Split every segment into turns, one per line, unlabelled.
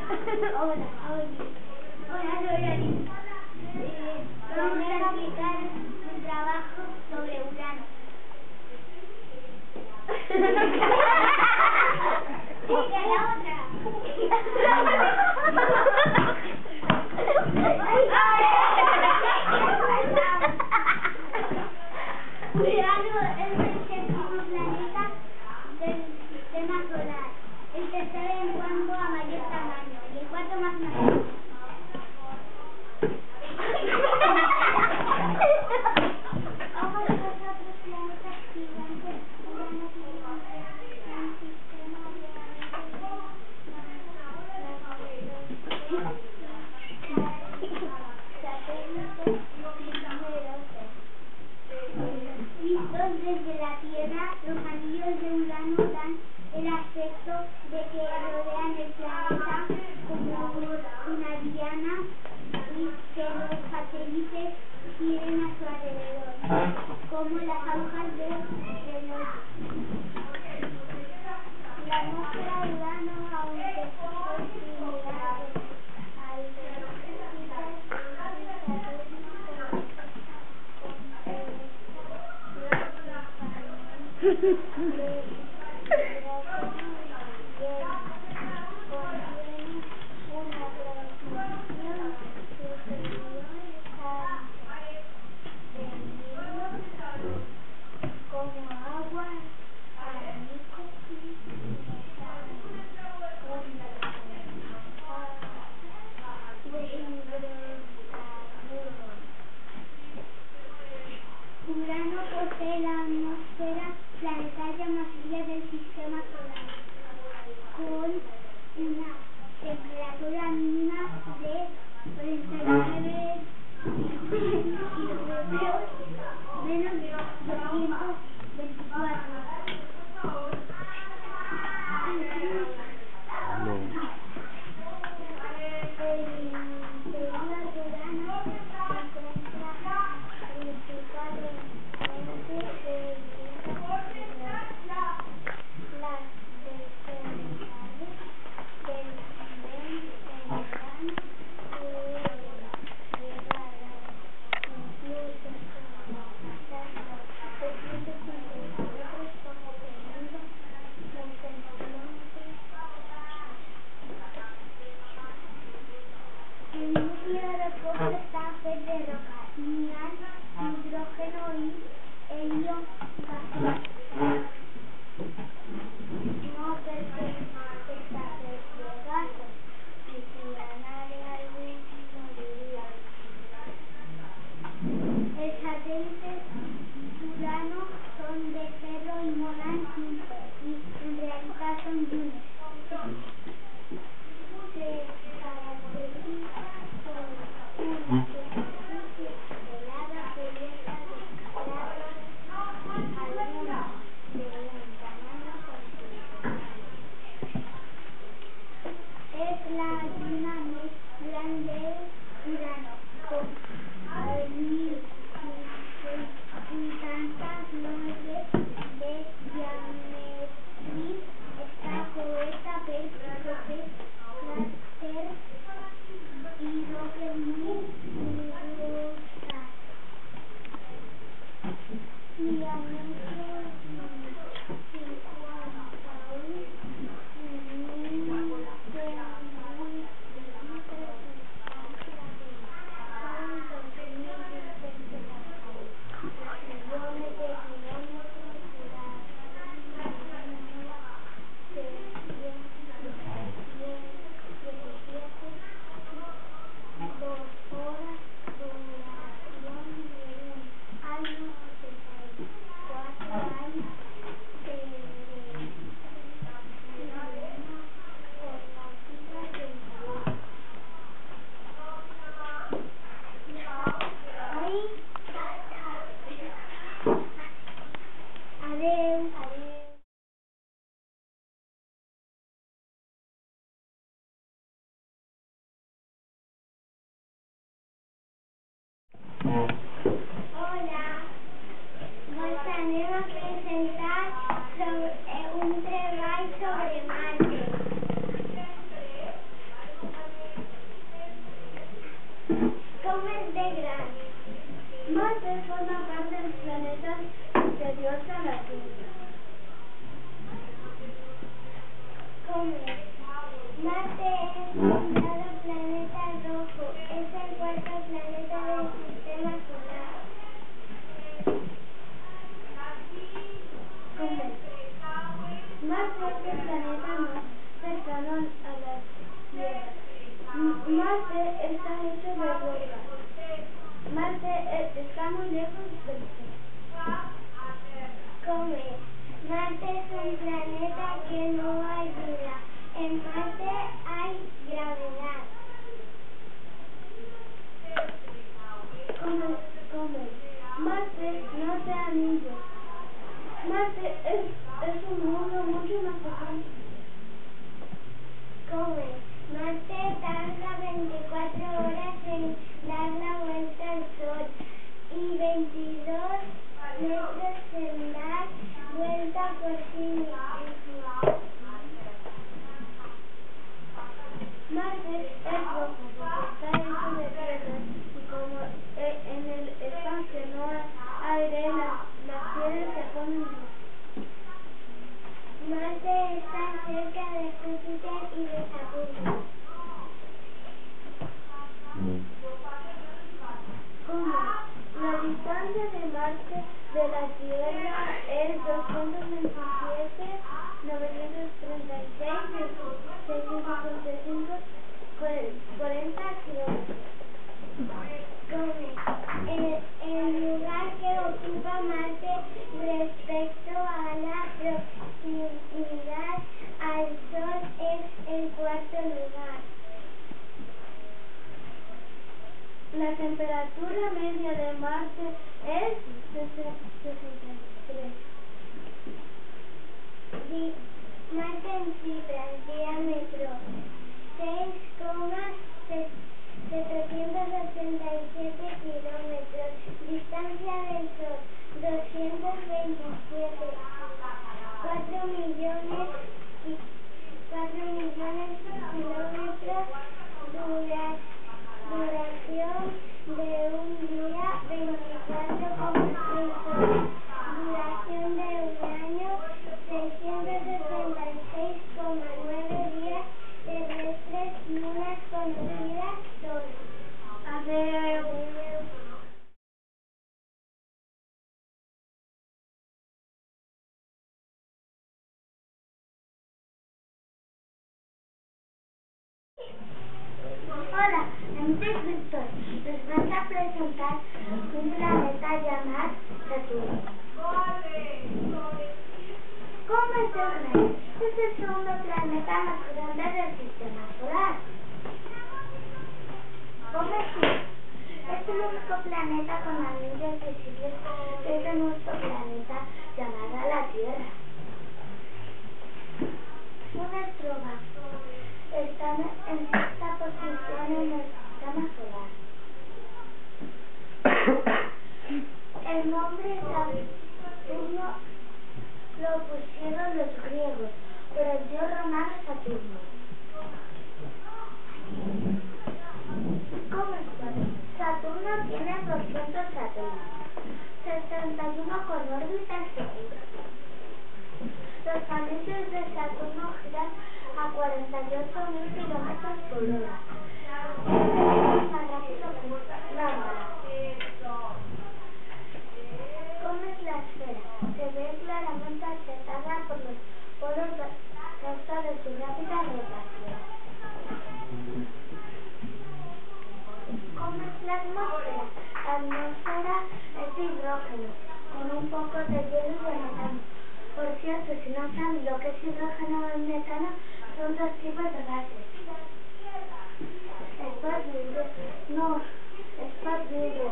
Hola, soy Alice. Vamos a explicar un trabajo sobre Urano. Sigue la otra. Urano es el séptimo planeta del sistema solar, el tercero en cuanto a mayor tamaño y el cuarto más masivo. Como los otros planetas gigantes, Urano tiene un sistema satélites numerosos. Vistos desde la Tierra, los anillos de Urano dan el aspecto de que rodean el planeta como una diana y que los satélites giren a su alrededor, como las agujas de reloj. La atmósfera de Urano, aunque fue similar al Urano posee la atmósfera planetaria más fría del sistema solar, con una temperatura mínima de 49 kilómetros menos 224. El núcleo del pozo está hecho de roca, mineral, hidrógeno y helio gaseoso. No perfecta de gases, y si ganara algún moriría. El satélite Urano son de Cerro y Morán y en realidad son lunas. Se caracteriza por una superficie helada cubierta de cráteres, algunos de un tamaño considerable. Es la luna más grande de Urano, con 1.609 de diámetro. Está cubierta por cráteres y rocas muy nubosas. Diámetro 2 horas, duración de un año 84 de Dios a la tierra. Marte es considerado planeta rojo. Es el cuarto planeta del sistema solar. Marte es el planeta más cercano a la Tierra. Marte está hecho de roca. Marte está muy lejos del Sol. Marte es un planeta que no hay vida. En Marte hay gravedad. Marte no tiene anillos. Marte es un mundo mucho más pequeño. Marte tarda 24 horas en dar la vuelta al Sol y 22 metros en dar vuelta por sí mismo. Marte es rojo porque está hecho de tierra y como en el espacio no hay aire, las piedras se ponen rojas. Marte está cerca de Júpiter y de Saturno. La distancia de Marte de la Tierra es 227.936.645 kilómetros. El lugar que ocupa Marte respecto a la proximidad al Sol es el cuarto lugar. La temperatura media de Marte es 63. Marte en cifras, diámetro 6,787 kilómetros, distancia del Sol 227, 4 millones kilómetros, duración de un día 24,6 horas, duración de un año 666,9 días terrestres y unas conocidas son. Adeu. Hola, mi nombre es Víctor. Les voy a presentar un planeta llamado Saturno. ¿Cómo es Saturno? Es el segundo planeta más grande del sistema solar. ¿Cómo es el único planeta con anillos visibles desde nuestro planeta llamado la Tierra? Nuestro está en sexta posición en el sistema solar. El nombre Saturno lo pusieron los griegos por el dios romano Saturno. ¿Cómo es? Saturno tiene 200 satélites, 61 con órbitas seguras. Los anillos de Saturno giran a 48.000 kilómetros por hora. Es más rápido que la bala. ¿Cómo es la esfera? Se ve claramente apretada por los polos causa de su rápida rotación. ¿Cómo es la atmósfera? La atmósfera es de hidrógeno, con un poco de hielo y de metano. Por cierto, si no saben lo que es hidrógeno y metano, son dos tipos de gases. Es libre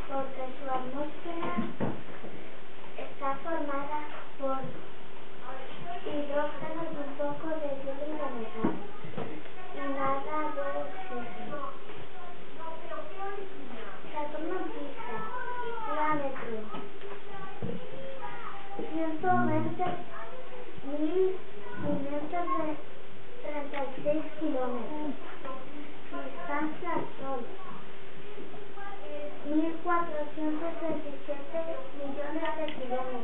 porque su atmósfera está formada por hidrógeno y un poco de hielo y de metano, y nada de oxígeno. Saturno pisa, diámetro 120.536 kilómetros. Distancia al Sol 1.427 millones de kilómetros.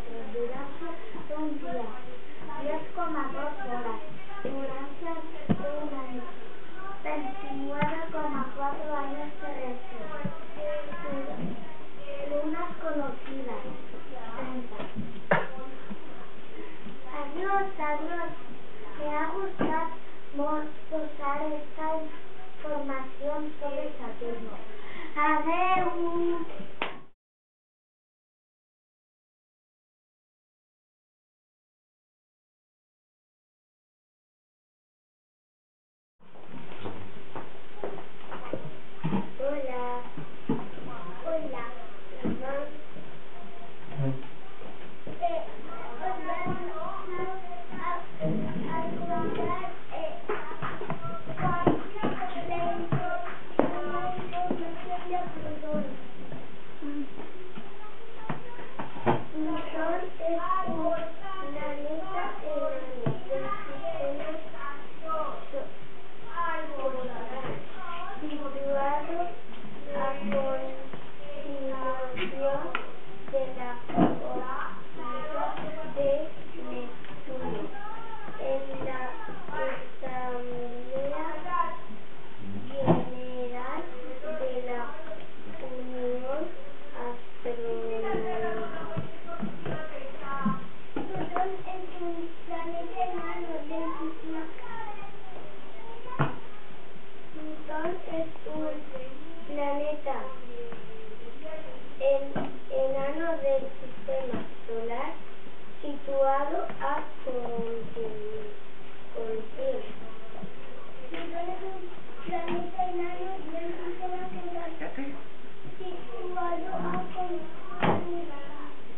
enano del sistema solar situado a continuación. Plutón es un planeta enano del sistema solar situado a continuación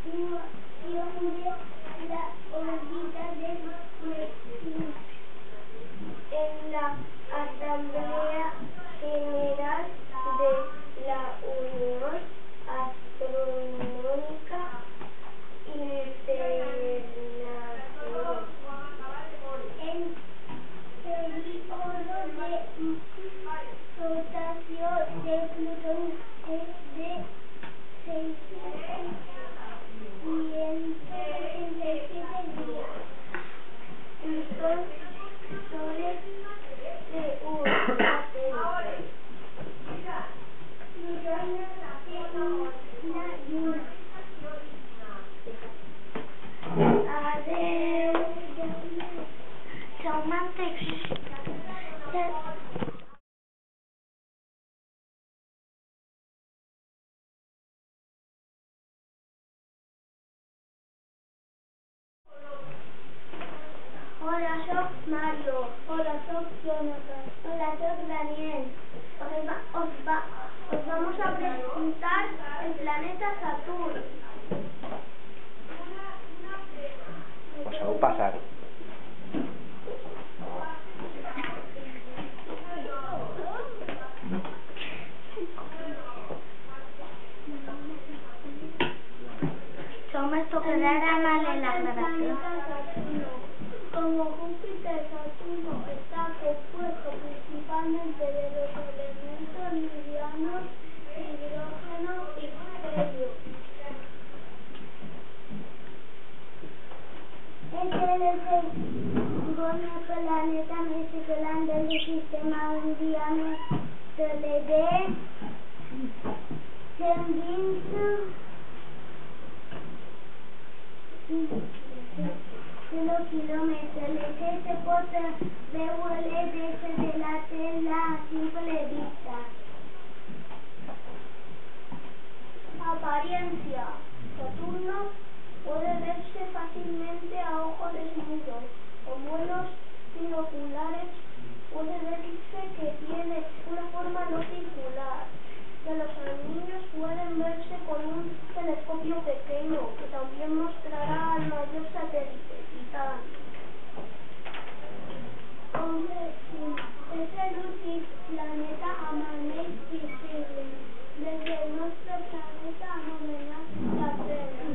de la órbita de Neptuno. En la Asamblea General de la Unión Astronómica Internacional, el periodo de rotación de Plutón es de 667 días. Plutón es de un satélite. Plutón es una luna. Hola, soy Mario. Hola, soy Jonathan. Hola, soy Daniel. Os vamos a presentar el planeta Saturno.
Deixeu passar.
La grabación. Como Júpiter, Saturno está compuesto principalmente de los elementos livianos, hidrógeno y helio. Este es el segundo planeta más grande del sistema mundial. Se le ve 100 kilómetros. El se puede ver desde la Tierra a simple vista. Apariencia. Saturno puede verse fácilmente a ojo desnudo. Con buenos binoculares puede verse que tiene una forma no circular. Que los anillos pueden verse con un telescopio pequeño que también mostrará al mayor satélite, Titán. Es el último planeta amaramente visible desde nuestro planeta anomenado la Tierra.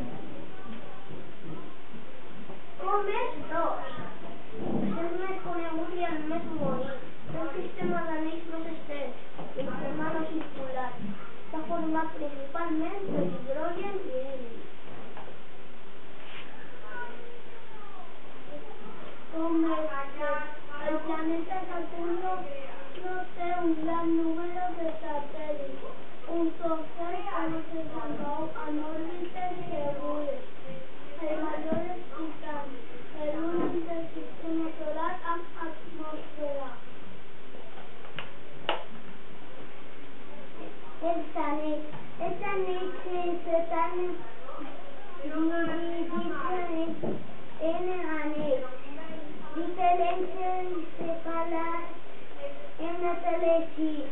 Un mes 2. Es el mes conegut y el mes morir. Un sistema de anells més estret, de forma no circular. Està format principalment per hidrogen i heli. El planeta Saturno no té un gran número de satélites, un total de 61 en órbites segures. El mayor és Titán, el únic del sistema solar amb atmosfera. Els anells estan dividits en anells diferents separats en telescopis.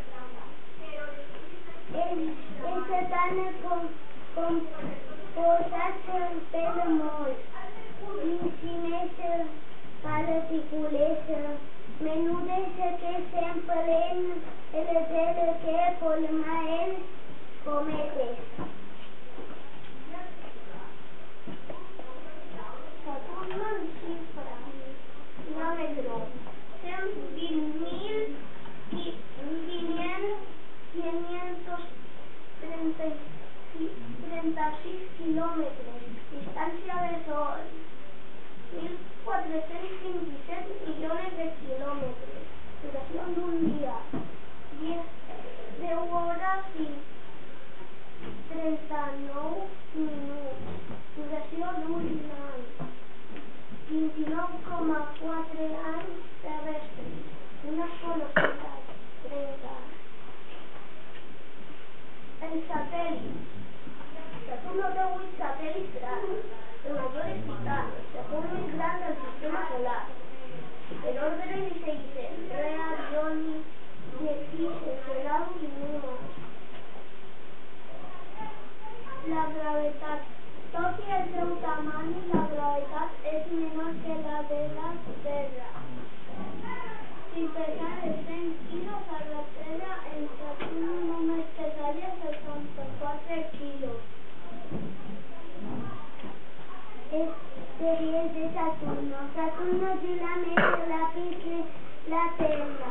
Estan composats per molts ínfimes partícules menudes que s'empren el gel que forma els cometes. Urano la gravedad es menor que la de la Tierra. Si pesara 100 kilos a la Tierra, en Saturno només pesaría 64 kilos. Este es de Saturno. Saturno es la media lápiz de la Tierra.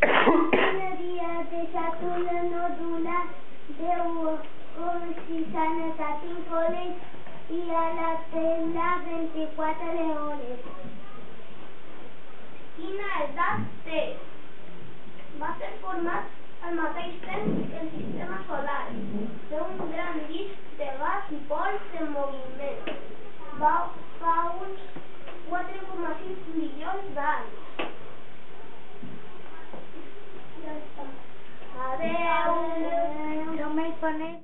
El día de Saturno no dura de Orsizana, Saturn College y a la Tierra 24 leones. Una edad T. Va a ser formar al mateix temps que el sistema solar, de un gran disc de gas i pols en moviment. Fa uns 4,6 milions d'anys. Ja està. Adeu. No me pones.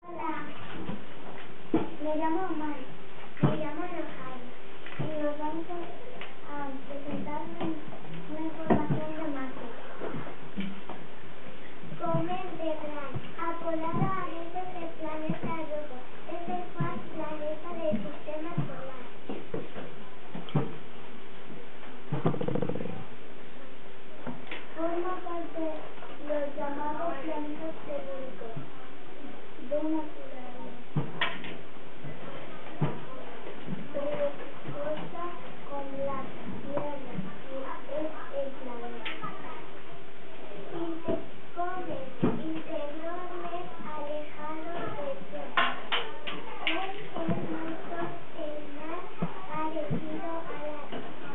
Hola, me llamo Omar, me llamo Rosario y nos vamos a presentar una información de Marte. Comet de Gran, apodado a veces el planeta rojo, es el cuarto planeta del sistema solar. Forma parte de los llamados planetas telúricos de naturaleza. Cosa con la Tierra es el planeta. Comet interiormente alejado del Sol. Es el monstruo estelar parecido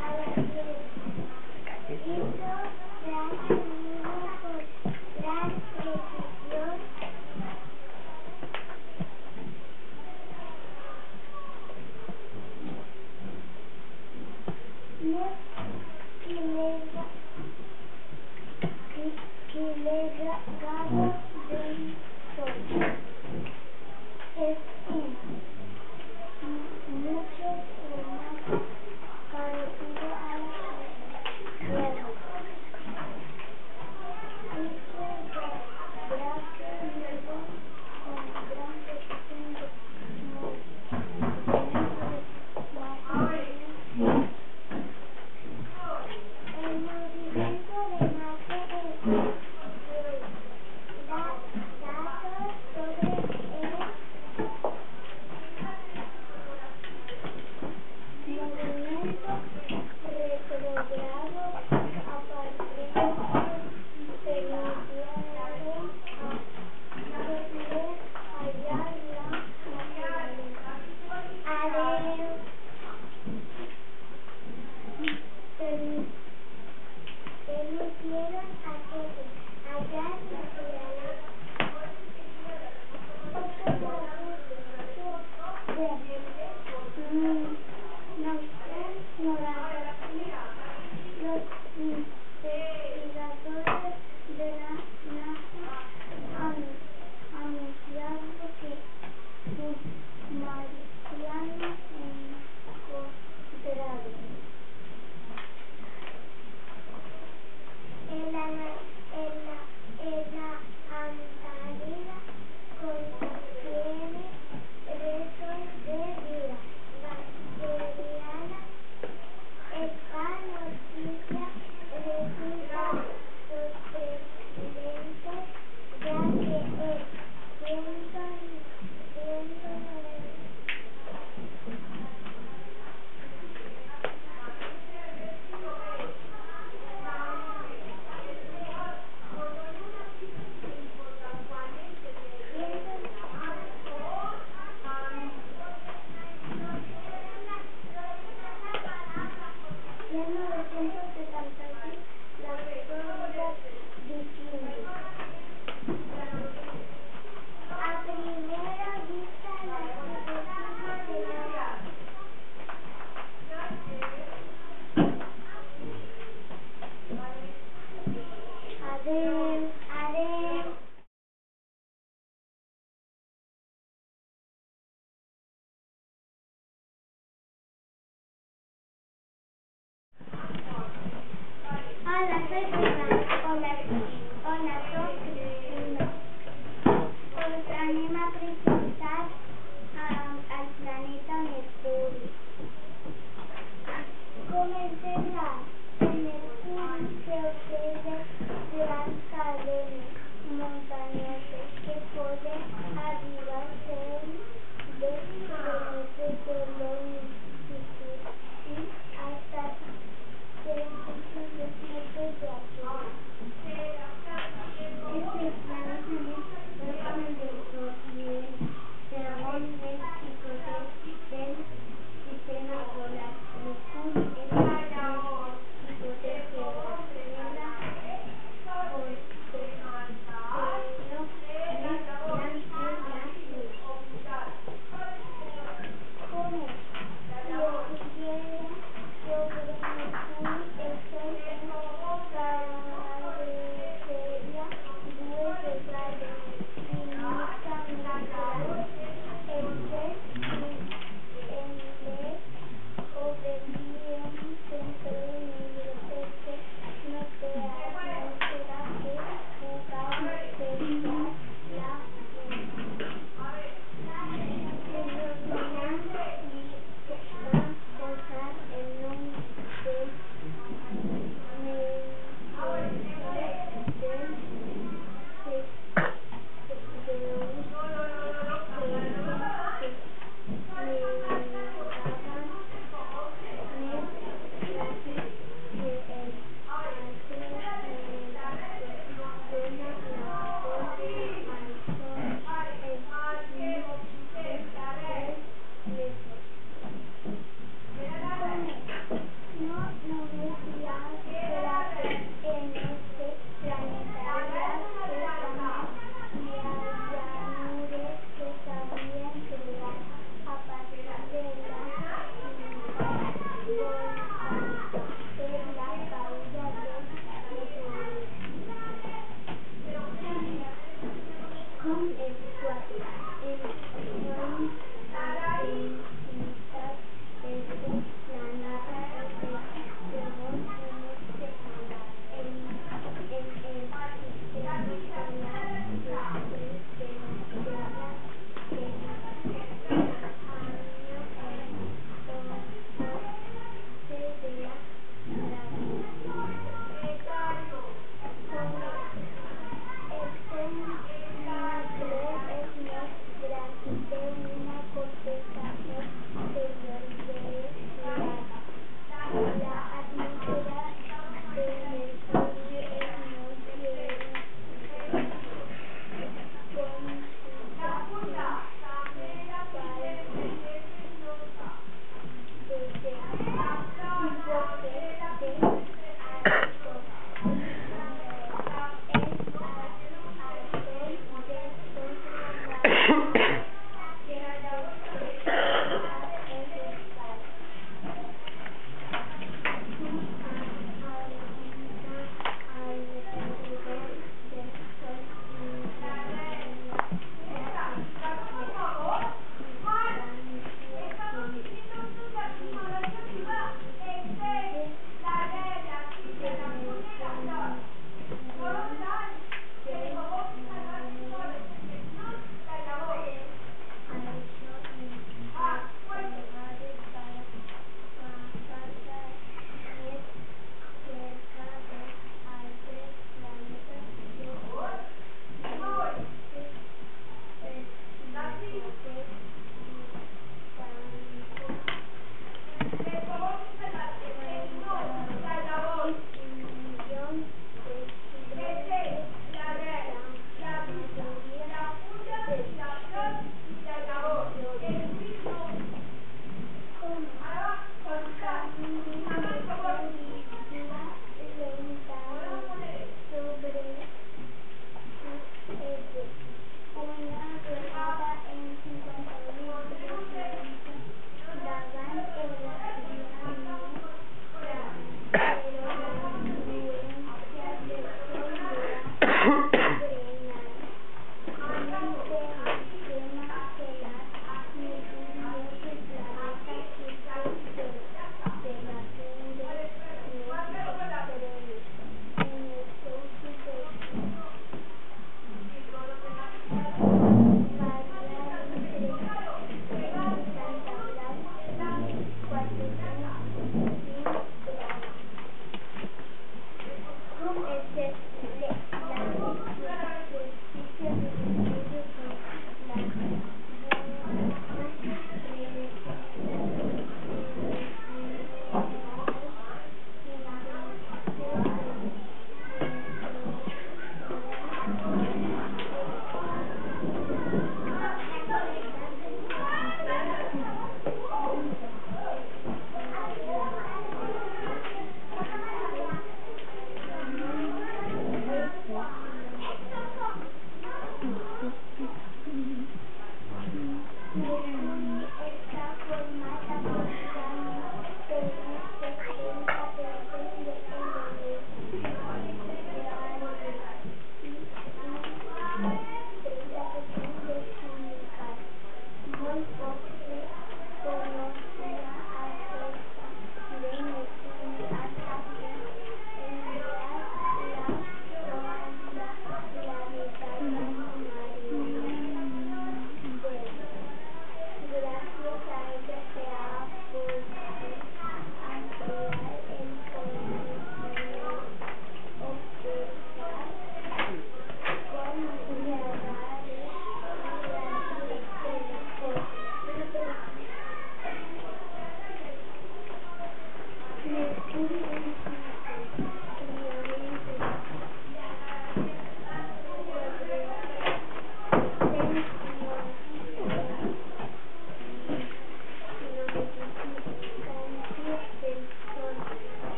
a la Tierra. Hizo gran ruido con gran precisión. Kilegado del Sol. Es mucho más parecido a la Tierra. Hizo gracias luego con gran precisión de movimiento de Marte. El movimiento de Marte es datos sobre el movimiento retrogrado a partir permitieron a ver allá la naturaleza. Adeu. Permitieron hacerlo allá la naturaleza. Los investigadores de la NASA han anunciado que un marciano encontrado en la Antártida contiene restos de vida bacteriana. Esta noticia resulta sorprendente, ya que es 109. Hola, soy Fernanda. Hola,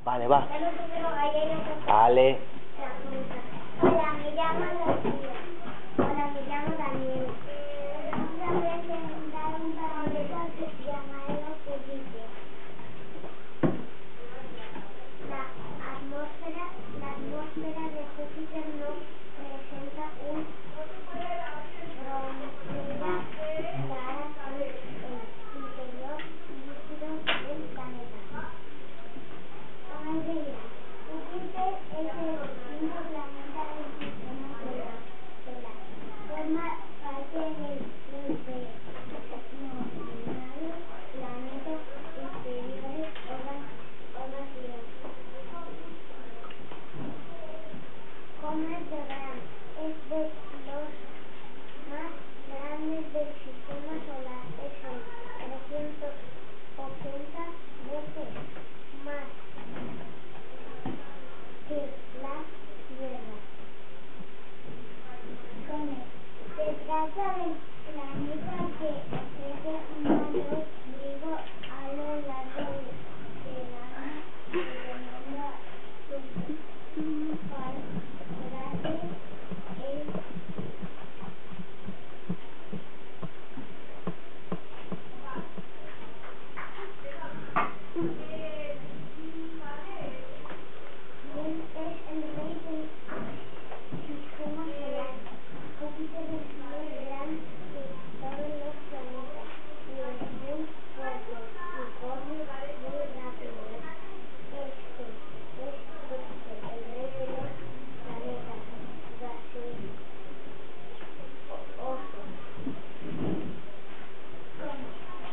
Vale, va.
Dale un poquito de galletas.
Vale.
Hola, me llamo Lucía. Hola, me llamo Daniel. Vamos a presentar un panelista que se llama Felipe. La atmósfera de Júpiter nos presenta un frontera clara con el interior líquido del planeta. Júpiter es el quinto planeta del sistema solar. Forma parte del denominado planetas exteriores o vacíos. Comet de Gran es de los más grandes del sistema solar. Es el 380 veces más que la Tierra. Comet. Se trata del planeta que ofrece un mayor brillo a lo largo del año, teniendo su principal cráter es el rey del sistema solar. Júpiter es más grande que todos los planetas y es muy fuerte y corre muy rápido. Este es Júpiter, el rey de los planetas gaseosos.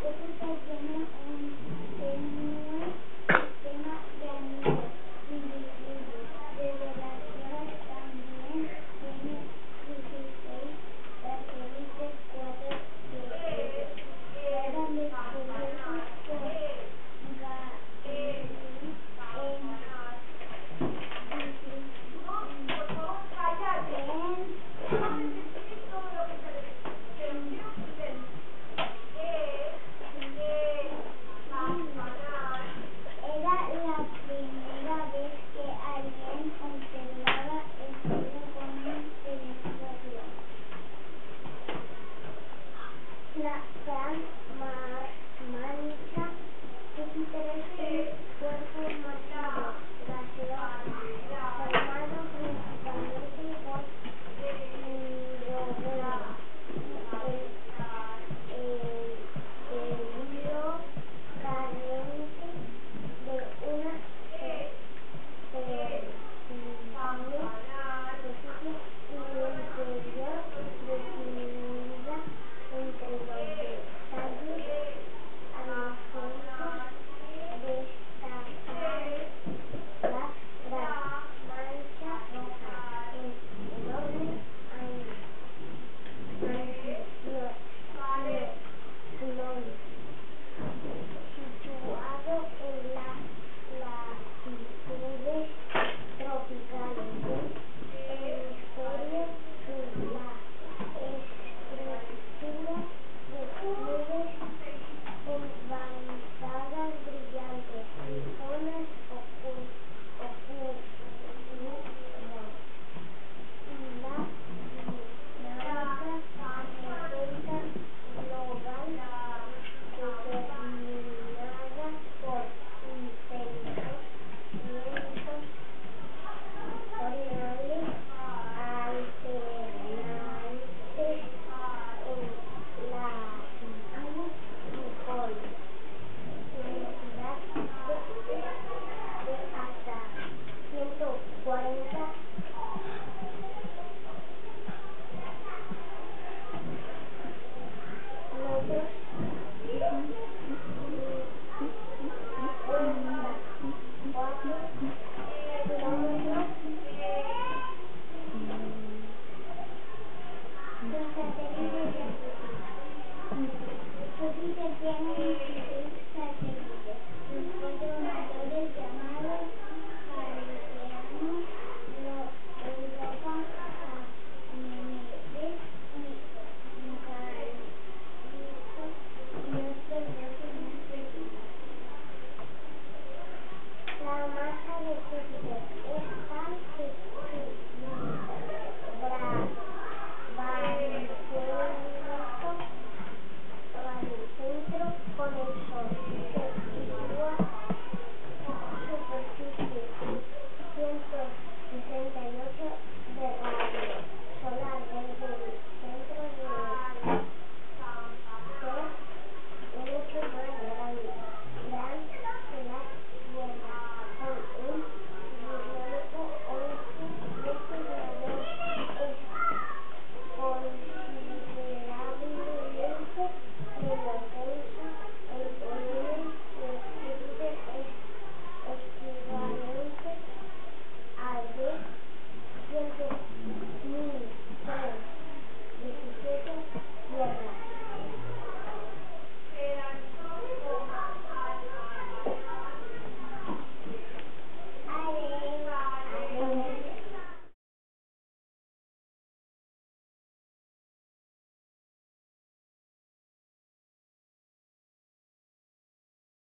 Júpiter tiene un tenue sistema de anillos invisibles. Desde la Tierra también tiene 16 satélites, 4 de ellos fueron descubiertos por Galileo Era la primera vez que alguien observaba el cielo con un telescopio. La gran mancha. Júpiter es un cuerpo masivo gaseoso formado principalmente por hidrógeno. El hilo carente de una superficie y el interior definida entre los detalles atmosféricos destacan la gran mancha roja, el enorme anfitrión situado en las latitudes tropicales del hemisferio sur. La estructura de nubes avanzadas brillantes y zonas ocultas y la dinámica presenta global determinada por intensos vientos oceanales alternantes en latitud y polo. Velocidad de hasta 140 metros. 4 kilómetros. Los satélites de Júpiter tiene 16 satélites. Los 4 mayores llamados Callisto, Europa, Ganímedes y Callisto, y otros 12 más pequeños. La masa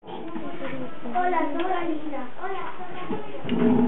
Hola, soy Alisa. Hola, soy Alisa.